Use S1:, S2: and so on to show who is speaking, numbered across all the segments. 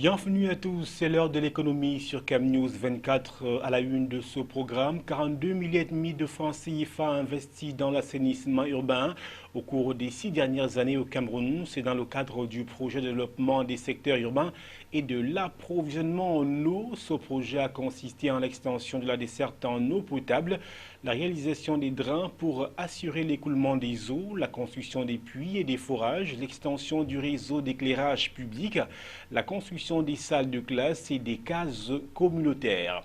S1: Bienvenue à tous, c'est l'heure de l'économie sur CamNews 24 à la une de ce programme. 42 milliards et demi de francs CFA investis dans l'assainissement urbain au cours des 6 dernières années au Cameroun. C'est dans le cadre du projet de développement des secteurs urbains et de l'approvisionnement en eau. Ce projet a consisté en l'extension de la desserte en eau potable, la réalisation des drains pour assurer l'écoulement des eaux, la construction des puits et des forages, l'extension du réseau d'éclairage public, la construction des salles de classe et des cases communautaires.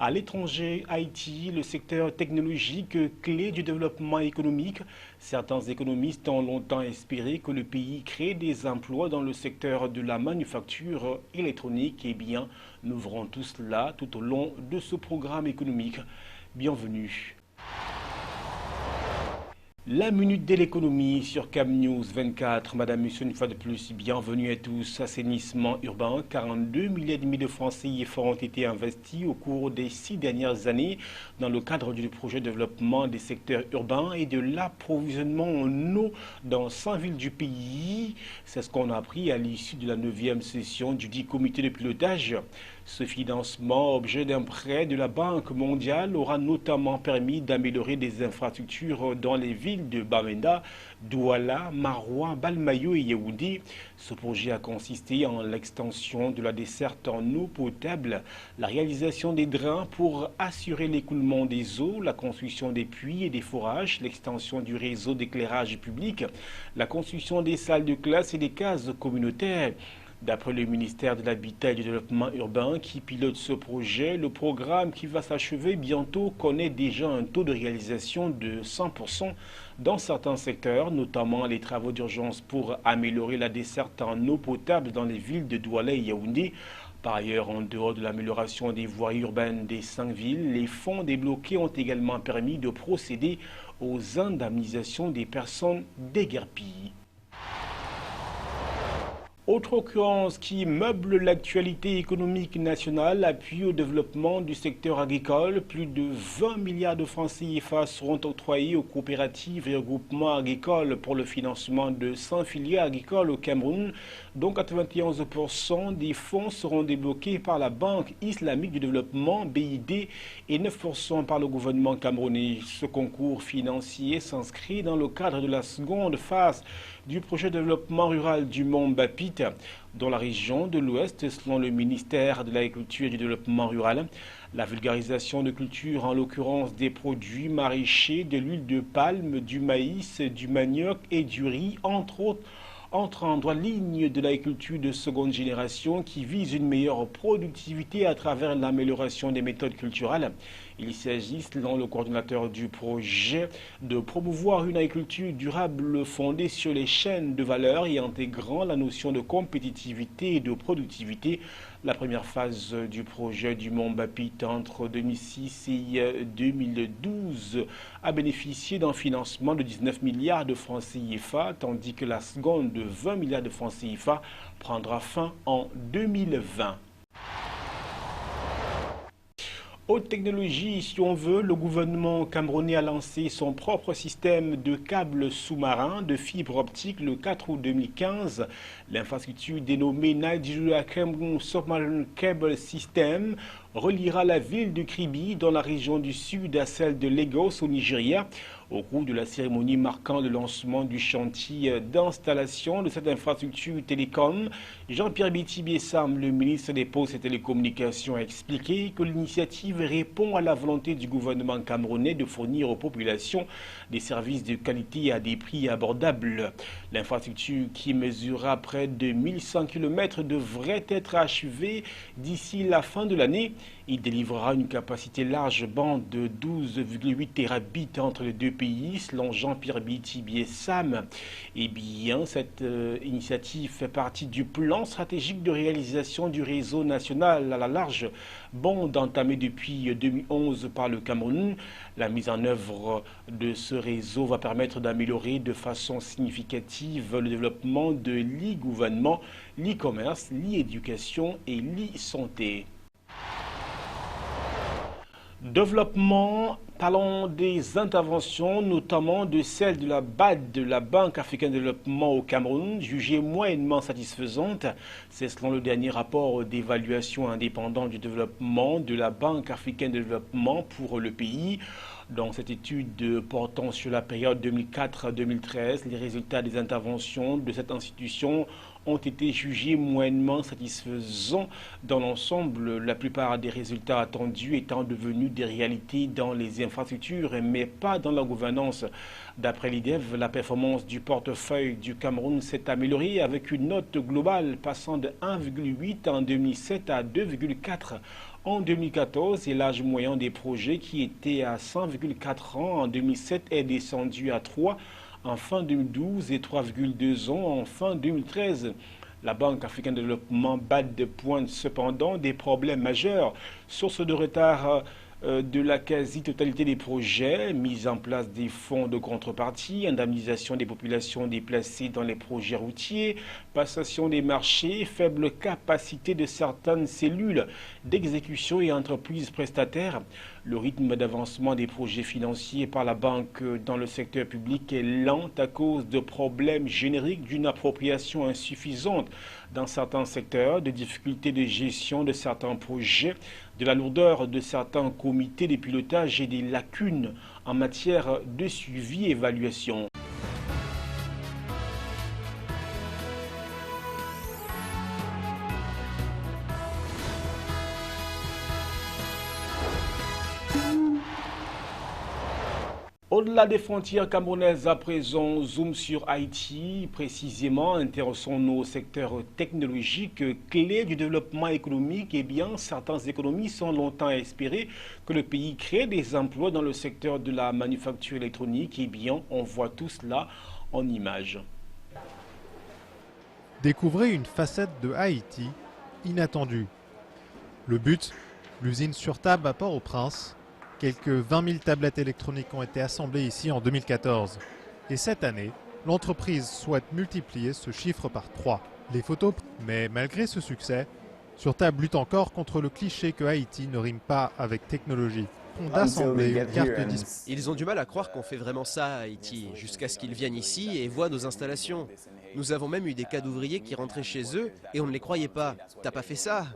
S1: À l'étranger, Haïti, le secteur technologique clé du développement économique. Certains économistes ont longtemps espéré que le pays crée des emplois dans le secteur de la manufacture électronique. Eh bien, nous verrons tout cela tout au long de ce programme économique. Bienvenue. La minute de l'économie sur CamNews 24. Madame, monsieur, une fois de plus, bienvenue à tous. Assainissement urbain, 42 milliards et demi de francs CFA ont été investis au cours des 6 dernières années dans le cadre du projet de développement des secteurs urbains et de l'approvisionnement en eau dans 100 villes du pays. C'est ce qu'on a appris à l'issue de la 9e session du dit comité de pilotage. Ce financement, objet d'un prêt de la Banque mondiale, aura notamment permis d'améliorer des infrastructures dans les villes de Bamenda, Douala, Maroua, Balmayo et Yaoundé. Ce projet a consisté en l'extension de la desserte en eau potable, la réalisation des drains pour assurer l'écoulement des eaux, la construction des puits et des forages, l'extension du réseau d'éclairage public, la construction des salles de classe et des cases communautaires. D'après le ministère de l'Habitat et du Développement urbain qui pilote ce projet, le programme qui va s'achever bientôt connaît déjà un taux de réalisation de 100% dans certains secteurs, notamment les travaux d'urgence pour améliorer la desserte en eau potable dans les villes de Douala et Yaoundé. Par ailleurs, en dehors de l'amélioration des voies urbaines des 5 villes, les fonds débloqués ont également permis de procéder aux indemnisations des personnes déguerpies. Autre occurrence qui meuble l'actualité économique nationale, appui au développement du secteur agricole. Plus de 20 milliards de francs CFA seront octroyés aux coopératives et aux groupements agricoles pour le financement de 100 filières agricoles au Cameroun, dont 91% des fonds seront débloqués par la Banque islamique du développement, BID, et 9% par le gouvernement camerounais. Ce concours financier s'inscrit dans le cadre de la seconde phase du projet de développement rural du Mont Bapit, dans la région de l'Ouest, selon le ministère de l'Agriculture et du Développement rural. La vulgarisation de culture, en l'occurrence des produits maraîchers, de l'huile de palme, du maïs, du manioc et du riz, entre autres, entre en droite ligne de l'agriculture de seconde génération qui vise une meilleure productivité à travers l'amélioration des méthodes culturelles. Il s'agit, selon le coordinateur du projet, de promouvoir une agriculture durable fondée sur les chaînes de valeur et intégrant la notion de compétitivité et de productivité. La première phase du projet du Mont Bapit entre 2006 et 2012 a bénéficié d'un financement de 19 milliards de francs CFA, tandis que la seconde de 20 milliards de francs CFA prendra fin en 2020. Haute technologie, si on veut, le gouvernement camerounais a lancé son propre système de câbles sous-marins de fibre optique le 4 août 2015. L'infrastructure dénommée Nigeria Cameroon Submarine Cable System reliera la ville de Kribi dans la région du sud à celle de Lagos au Nigeria. Au cours de la cérémonie marquant le lancement du chantier d'installation de cette infrastructure télécom, Jean-Pierre Béthibier-Sam, le ministre des Postes et Télécommunications, a expliqué que l'initiative répond à la volonté du gouvernement camerounais de fournir aux populations des services de qualité à des prix abordables. L'infrastructure, qui mesurera près de 1100 km, devrait être achevée d'ici la fin de l'année. Il délivrera une capacité large bande de 12,8 terabits entre les deux pays, selon Jean-Pierre Béthibier-Sam. Eh bien, cette initiative fait partie du plan stratégique de réalisation du réseau national à la large bande entamé depuis 2011 par le Cameroun. La mise en œuvre de ce réseau va permettre d'améliorer de façon significative le développement de l'e-gouvernement, l'e-commerce, l'e-éducation et l'e-santé. Développement Parlons des interventions, notamment de celle de la BAD, de la Banque africaine de développement au Cameroun, jugée moyennement satisfaisante. C'est selon le dernier rapport d'évaluation indépendant du développement de la Banque africaine de développement pour le pays. Dans cette étude portant sur la période 2004-2013, les résultats des interventions de cette institution ont été jugés moyennement satisfaisants dans l'ensemble, la plupart des résultats attendus étant devenus des réalités dans les infrastructures, mais pas dans la gouvernance. D'après l'IDEV, la performance du portefeuille du Cameroun s'est améliorée avec une note globale passant de 1,8 en 2007 à 2,4 en 2014 et l'âge moyen des projets qui était à 100,4 ans en 2007 est descendu à 3 en fin 2012 et 3,2 ans en fin 2013. La Banque africaine de développement BAD pointe cependant des problèmes majeurs, source de retard de la quasi-totalité des projets, mise en place des fonds de contrepartie, indemnisation des populations déplacées dans les projets routiers, passation des marchés, faible capacité de certaines cellules d'exécution et entreprises prestataires. Le rythme d'avancement des projets financiers par la banque dans le secteur public est lent à cause de problèmes génériques d'une appropriation insuffisante dans certains secteurs, de difficultés de gestion de certains projets, de la lourdeur de certains comités de pilotage et des lacunes en matière de suivi et évaluation. Au-delà des frontières camerounaises, à présent, zoom sur Haïti. Précisément, intéressons-nous au secteur technologique, clé du développement économique. Eh bien, certaines économies sont longtemps espérées que le pays crée des emplois dans le secteur de la manufacture électronique. Eh bien, on voit tout cela en images.
S2: Découvrez une facette de Haïti inattendue. Le but, l'usine Surtab à Port-au-Prince. Quelques 20 000 tablettes électroniques ont été assemblées ici en 2014. Et cette année, l'entreprise souhaite multiplier ce chiffre par 3. Les photos, mais malgré ce succès, Surtab lutte encore contre le cliché que Haïti ne rime pas avec technologie. D'assembler une carte de display.
S3: Ils ont du mal à croire qu'on fait vraiment ça à Haïti, jusqu'à ce qu'ils viennent ici et voient nos installations. Nous avons même eu des cas d'ouvriers qui rentraient chez eux et on ne les croyait pas. T'as pas fait ça?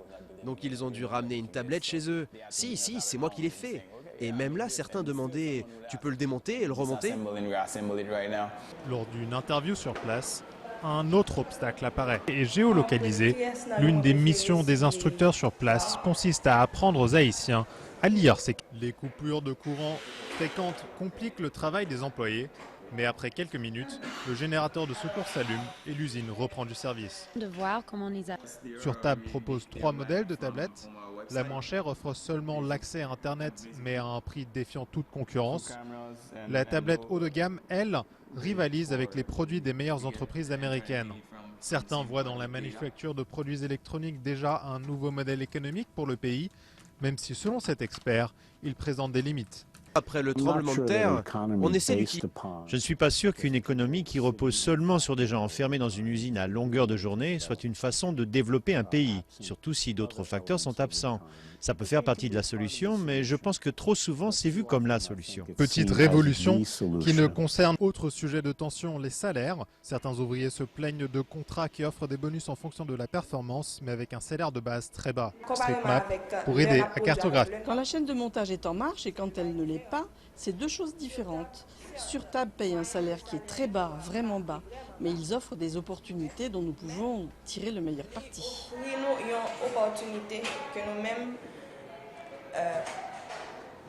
S3: Donc ils ont dû ramener une tablette chez eux. Si, c'est moi qui l'ai fait. Et même là, certains demandaient « Tu peux le démonter et le remonter ?»
S2: Lors d'une interview sur place, un autre obstacle apparaît. Et géolocalisé, l'une des missions des instructeurs sur place consiste à apprendre aux Haïtiens à lire ces... Les coupures de courant fréquentes compliquent le travail des employés, mais après quelques minutes, le générateur de secours s'allume et l'usine reprend du service. Surtab propose 3 modèles de tablettes. La moins chère offre seulement l'accès à Internet, mais à un prix défiant toute concurrence. La tablette haut de gamme, elle, rivalise avec les produits des meilleures entreprises américaines. Certains voient dans la manufacture de produits électroniques déjà un nouveau modèle économique pour le pays, même si selon cet expert, il présente des limites.
S3: Après le tremblement de terre, on essaie d'utiliser...
S4: Je ne suis pas sûr qu'une économie qui repose seulement sur des gens enfermés dans une usine à longueur de journée soit une façon de développer un pays, surtout si d'autres facteurs sont absents. Ça peut faire partie de la solution, mais je pense que trop souvent c'est vu comme la solution.
S2: Petite révolution qui ne concerne autre sujet de tension, les salaires. Certains ouvriers se plaignent de contrats qui offrent des bonus en fonction de la performance, mais avec un salaire de base très bas. StreetMap pour aider à cartographier.
S5: Quand la chaîne de montage est en marche et quand elle ne l'est pas, c'est deux choses différentes. Surtab paye un salaire qui est très bas, vraiment bas, mais ils offrent des opportunités dont nous pouvons tirer le meilleur parti.
S6: Oui, nous avons une opportunité que nous-mêmes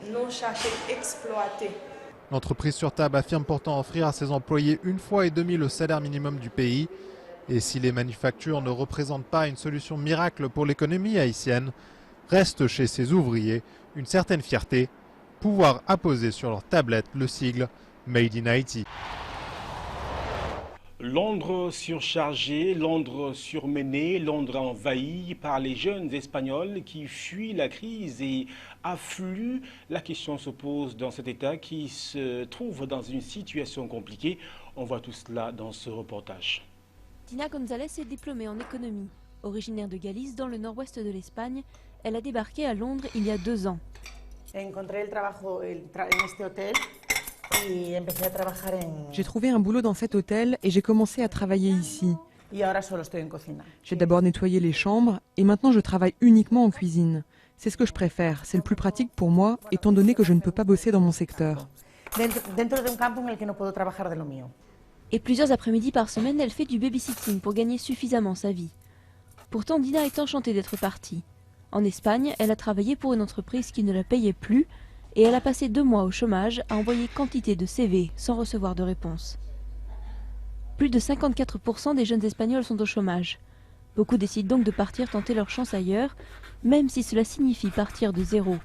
S6: nous cherchons à exploiter.
S2: L'entreprise Surtab affirme pourtant offrir à ses employés 1,5 fois le salaire minimum du pays. Et si les manufactures ne représentent pas une solution miracle pour l'économie haïtienne, reste chez ses ouvriers une certaine fierté, pouvoir apposer sur leur tablette le sigle Made in Haïti.
S1: Londres surchargé, Londres surmené, Londres envahi par les jeunes Espagnols qui fuient la crise et affluent. La question se pose dans cet État qui se trouve dans une situation compliquée. On voit tout cela dans ce reportage.
S7: Tina González est diplômée en économie. Originaire de Galice, dans le nord-ouest de l'Espagne, elle a débarqué à Londres il y a 2 ans.
S8: J'ai trouvé un boulot dans cet hôtel et j'ai commencé à travailler ici. J'ai d'abord nettoyé les chambres et maintenant je travaille uniquement en cuisine. C'est ce que je préfère, c'est le plus pratique pour moi, étant donné que je ne peux pas bosser dans mon secteur.
S7: Et plusieurs après-midi par semaine, elle fait du babysitting pour gagner suffisamment sa vie. Pourtant, Dina est enchantée d'être partie. En Espagne, elle a travaillé pour une entreprise qui ne la payait plus et elle a passé 2 mois au chômage à envoyer quantité de CV sans recevoir de réponse. Plus de 54% des jeunes Espagnols sont au chômage. Beaucoup décident donc de partir tenter leur chance ailleurs, même si cela signifie partir de zéro.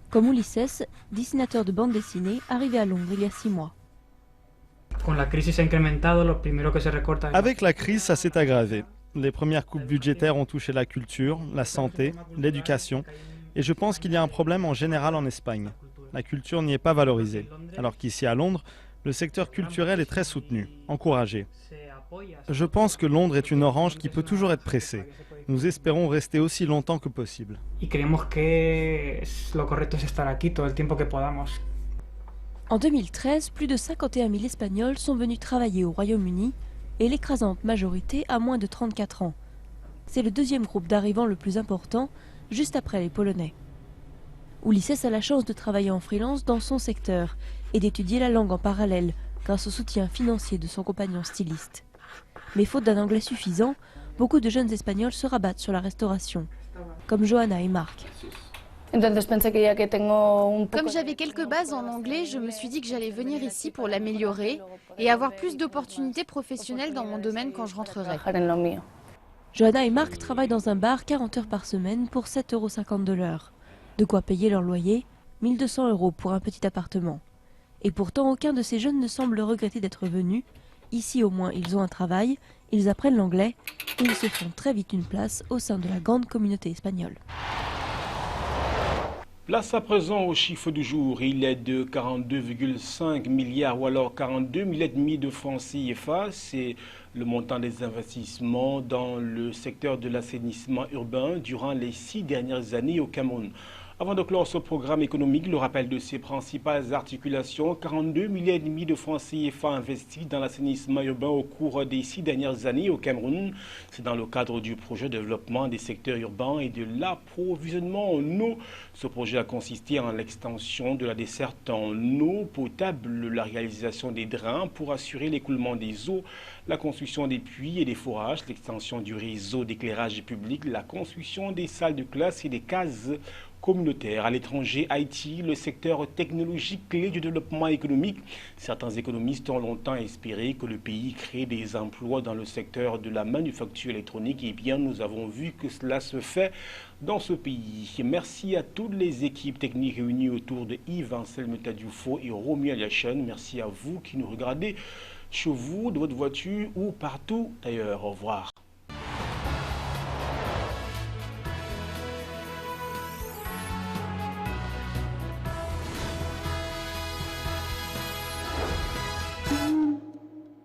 S7: Comme Ulises, dessinateur de bande dessinée, arrivé à Londres il y a 6 mois.
S9: Avec la crise, ça s'est aggravé. Les premières coupes budgétaires ont touché la culture, la santé, l'éducation, et je pense qu'il y a un problème en général en Espagne. La culture n'y est pas valorisée, alors qu'ici à Londres, le secteur culturel est très soutenu, encouragé. Je pense que Londres est une orange qui peut toujours être pressée. Nous espérons rester aussi longtemps que possible.
S7: En 2013, plus de 51 000 Espagnols sont venus travailler au Royaume-Uni et l'écrasante majorité a moins de 34 ans. C'est le deuxième groupe d'arrivants le plus important, juste après les Polonais. Ulises a la chance de travailler en freelance dans son secteur et d'étudier la langue en parallèle grâce au soutien financier de son compagnon styliste. Mais faute d'un anglais suffisant, beaucoup de jeunes Espagnols se rabattent sur la restauration, comme Johanna et Marc.
S10: Comme j'avais quelques bases en anglais, je me suis dit que j'allais venir ici pour l'améliorer et avoir plus d'opportunités professionnelles dans mon domaine quand je rentrerai.
S7: Johanna et Marc travaillent dans un bar 40 heures par semaine pour 7,50 € de l'heure. De quoi payer leur loyer, 1 200 € pour un petit appartement. Et pourtant, aucun de ces jeunes ne semble regretter d'être venus. Ici, au moins, ils ont un travail, ils apprennent l'anglais et ils se font très vite une place au sein de la grande communauté espagnole.
S1: Place à présent au chiffre du jour. Il est de 42,5 milliards ou alors 42,5 milliards de francs CFA. C'est le montant des investissements dans le secteur de l'assainissement urbain durant les 6 dernières années au Cameroun. Avant de clore ce programme économique, le rappel de ses principales articulations, 42,5 milliards de francs CFA investis dans l'assainissement urbain au cours des 6 dernières années au Cameroun. C'est dans le cadre du projet de développement des secteurs urbains et de l'approvisionnement en eau. Ce projet a consisté en l'extension de la desserte en eau potable, la réalisation des drains pour assurer l'écoulement des eaux, la construction des puits et des forages, l'extension du réseau d'éclairage public, la construction des salles de classe et des cases communautaires. À l'étranger, Haïti, le secteur technologique clé du développement économique. Certains économistes ont longtemps espéré que le pays crée des emplois dans le secteur de la manufacture électronique. Et bien, nous avons vu que cela se fait dans ce pays. Merci à toutes les équipes techniques réunies autour de Yves Anselme Tadioufo et Romy Aliachen. Merci à vous qui nous regardez chez vous, de votre voiture ou partout ailleurs. Au revoir.